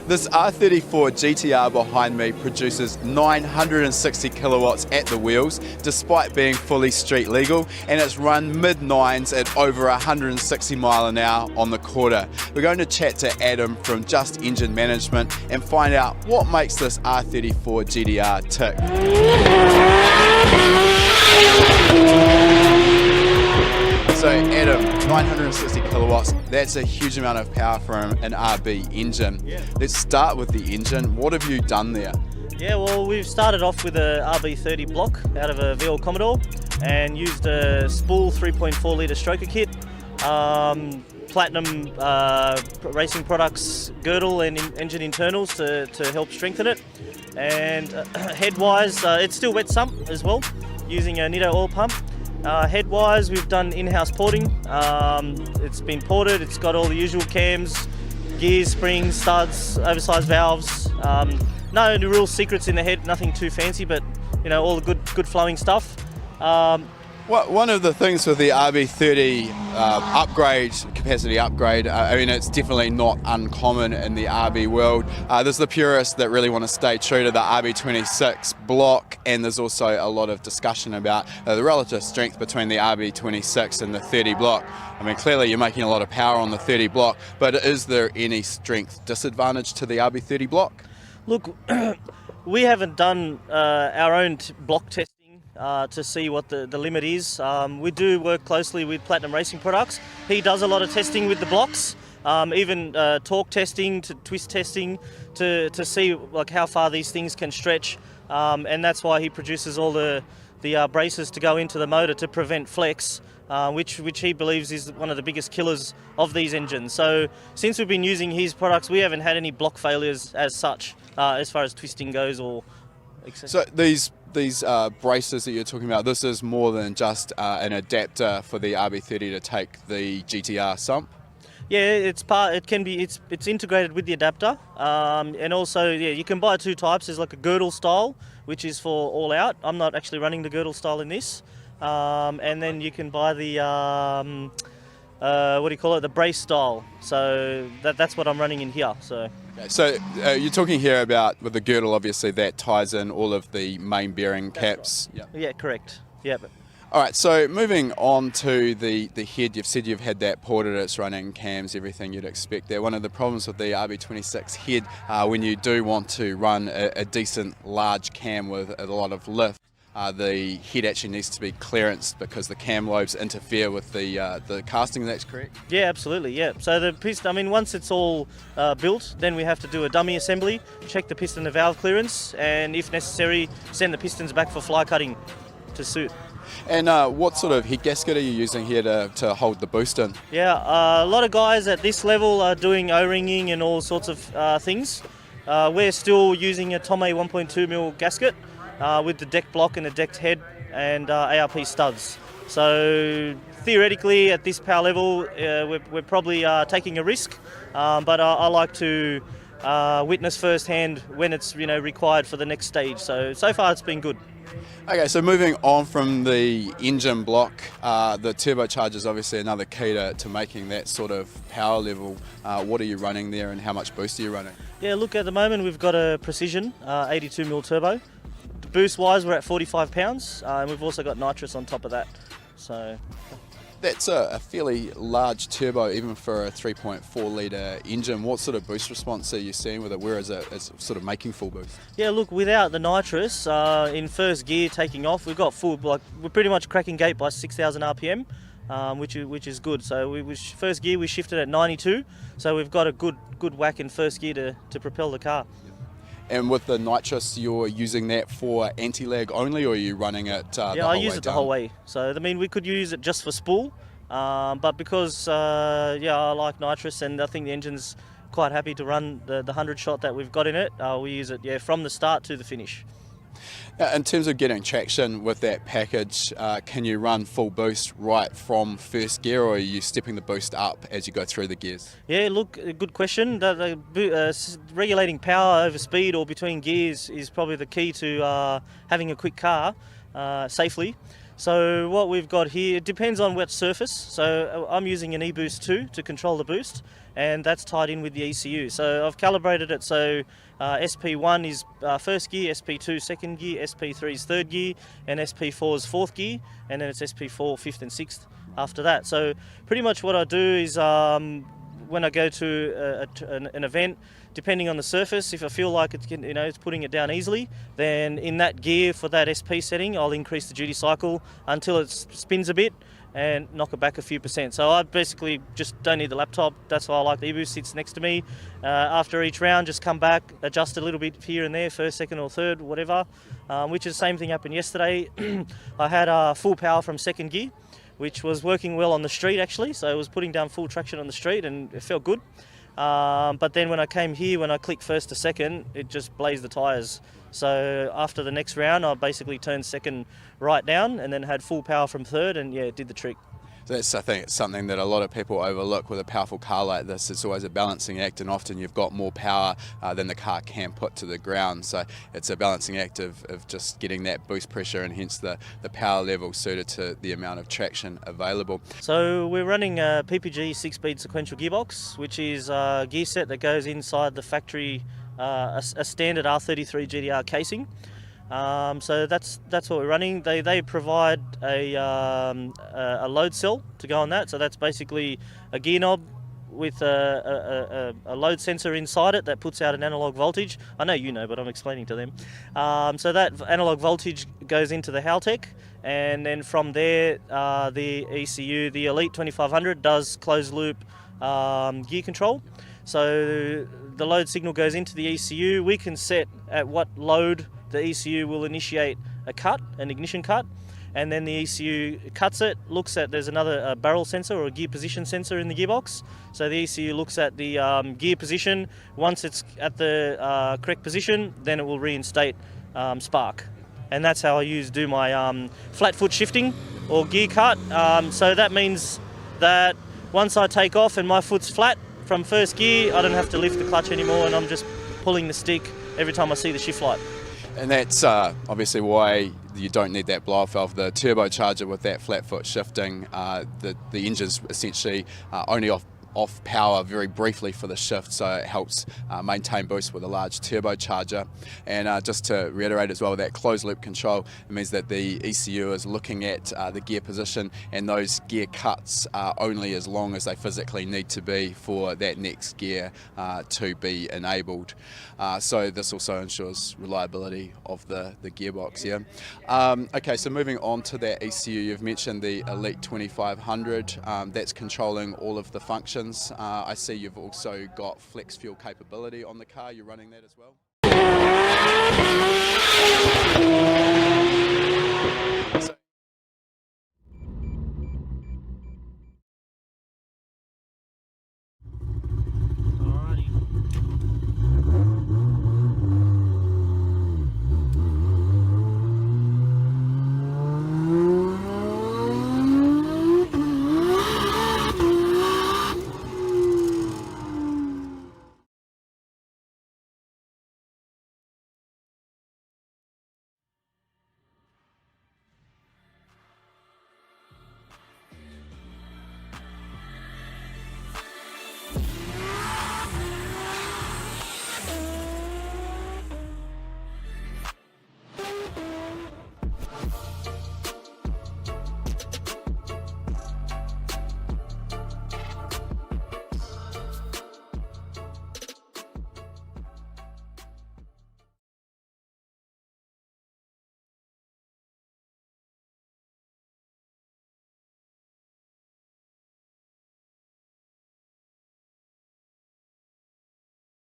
This R34 GTR behind me produces 960 kilowatts at the wheels, despite being fully street legal, and it's run mid-nines at over 160 mile an hour on the quarter. We're going to chat to Adam from Just Engine Management and find out what makes this R34 GTR tick. So Adam, 960 kilowatts, that's a huge amount of power from an RB engine. Yeah. Let's start with the engine. What have you done there? Yeah, well, we've started off with a RB30 block out of a V8 Commodore and used a spool 3.4 litre stroker kit, platinum racing products girdle and engine internals to help strengthen it. And head-wise, it's still wet sump as well, using a Nitto oil pump. Head-wise, we've done in-house porting. It's been ported, it's got all the usual cams, gears, springs, studs, oversized valves. No real secrets in the head, nothing too fancy, but you know, all the good flowing stuff. One of the things with the RB30 capacity upgrade, I mean, it's definitely not uncommon in the RB world. There's the purists that really want to stay true to the RB26 block, and there's also a lot of discussion about the relative strength between the RB26 and the 30 block. I mean, clearly you're making a lot of power on the 30 block, but is there any strength disadvantage to the RB30 block? Look, we haven't done our own block testing to see what the limit is. We do work closely with Platinum Racing Products. He does a lot of testing with the blocks, even torque testing, to twist testing, to see like how far these things can stretch, and that's why he produces all the braces to go into the motor to prevent flex, which he believes is one of the biggest killers of these engines. So since we've been using his products, we haven't had any block failures as such, as far as twisting goes or etc. So these braces that you're talking about, this is more than just an adapter for the RB30 to take the GTR sump? Yeah, it's integrated with the adapter, and also you can buy two types. There's like a girdle style, which is for all out. I'm not actually running the girdle style in this, and then you can buy the the brace style. So that's what I'm running in here. So you're talking here about, with the girdle, obviously that ties in all of the main bearing caps. Right. Yeah, correct. Yeah. All right, so moving on to the head, you've said you've had that ported, it's running cams, everything you'd expect there. One of the problems with the RB26 head, when you do want to run a decent large cam with a lot of lift, the head actually needs to be clearanced because the cam lobes interfere with the casting. That's correct? Yeah, absolutely. Yeah. So the piston, I mean, once it's all built, then we have to do a dummy assembly, check the piston and valve clearance, and if necessary, send the pistons back for fly cutting to suit. And what sort of head gasket are you using here to hold the boost in? Yeah, a lot of guys at this level are doing O-ringing and all sorts of things. We're still using a Tomei 1.2mm gasket, with the deck block and the decked head and ARP studs. So theoretically at this power level we're probably taking a risk, but I like to witness firsthand when it's required for the next stage. So far it's been good. Okay, so moving on from the engine block, the turbocharger is obviously another key to making that sort of power level. What are you running there and how much boost are you running? Yeah, look, at the moment we've got a Precision 82mm turbo. Boost wise we're at 45 pounds, and we've also got nitrous on top of that. So that's a fairly large turbo even for a 3.4 litre engine. What sort of boost response are you seeing with it, whereas it's sort of making full boost? Yeah, look, without the nitrous, in first gear taking off, we've got full, we're pretty much cracking gate by 6,000 RPM, which is good. So first gear we shifted at 92, so we've got a good whack in first gear to propel the car. And with the nitrous, you're using that for anti-lag only, or are you running it the whole way? Yeah, I use it down? the whole way. So, I mean, we could use it just for spool, but because, I like nitrous and I think the engine's quite happy to run the 100 shot that we've got in it, we use it, from the start to the finish. In terms of getting traction with that package, can you run full boost right from first gear, or are you stepping the boost up as you go through the gears? Yeah, look, good question. Regulating power over speed or between gears is probably the key to having a quick car safely. So what we've got here, it depends on what surface. So I'm using an eBoost 2 to control the boost, and that's tied in with the ECU. So I've calibrated it so SP1 is first gear, SP2 second gear, SP3 is third gear, and SP4 is fourth gear, and then it's SP4 fifth and sixth after that. So pretty much what I do is when I go to an event, depending on the surface, if I feel like it's putting it down easily, then in that gear for that SP setting, I'll increase the duty cycle until it spins a bit and knock it back a few percent. So I basically just don't need the laptop. That's why I like the eBoost. Sits next to me. After each round, just come back, adjust a little bit here and there, first, second or third, whatever, which is the same thing happened yesterday. I had full power from second gear, which was working well on the street actually. So it was putting down full traction on the street and it felt good. But then when I came here, when I clicked first to second, it just blazed the tyres. So after the next round, I basically turned second right down and then had full power from third, and yeah, it did the trick. That's, I think, it's something that a lot of people overlook with a powerful car like this. It's always a balancing act, and often you've got more power than the car can put to the ground. So it's a balancing act of just getting that boost pressure and hence the power level suited to the amount of traction available. So we're running a PPG 6-speed sequential gearbox, which is a gear set that goes inside the factory, a standard R33 GTR casing. So that's what we're running. They provide a load cell to go on that. So that's basically a gear knob with a load sensor inside it that puts out an analog voltage. I know you know, but I'm explaining to them. So that analog voltage goes into the Haltech, and then from there the ECU, the Elite 2500, does closed loop gear control. So the load signal goes into the ECU. We can set at what load the ECU will initiate an ignition cut, and then the ECU cuts it, looks at, there's another barrel sensor or a gear position sensor in the gearbox. So the ECU looks at the gear position. Once it's at the correct position, then it will reinstate spark. And that's how I do my flat foot shifting or gear cut. So that means that once I take off and my foot's flat from first gear, I don't have to lift the clutch anymore, and I'm just pulling the stick every time I see the shift light. And that's obviously why you don't need that blow-off valve. The turbocharger with that flat foot shifting, the engine's essentially only off power very briefly for the shift, so it helps maintain boost with a large turbocharger. And just to reiterate as well, that closed loop control, it means that the ECU is looking at the gear position, and those gear cuts are only as long as they physically need to be for that next gear to be enabled. So this also ensures reliability of the gearbox. Okay, so moving on to that ECU, you've mentioned the Elite 2500, that's controlling all of the functions. I see you've also got flex fuel capability on the car. You're running that as well?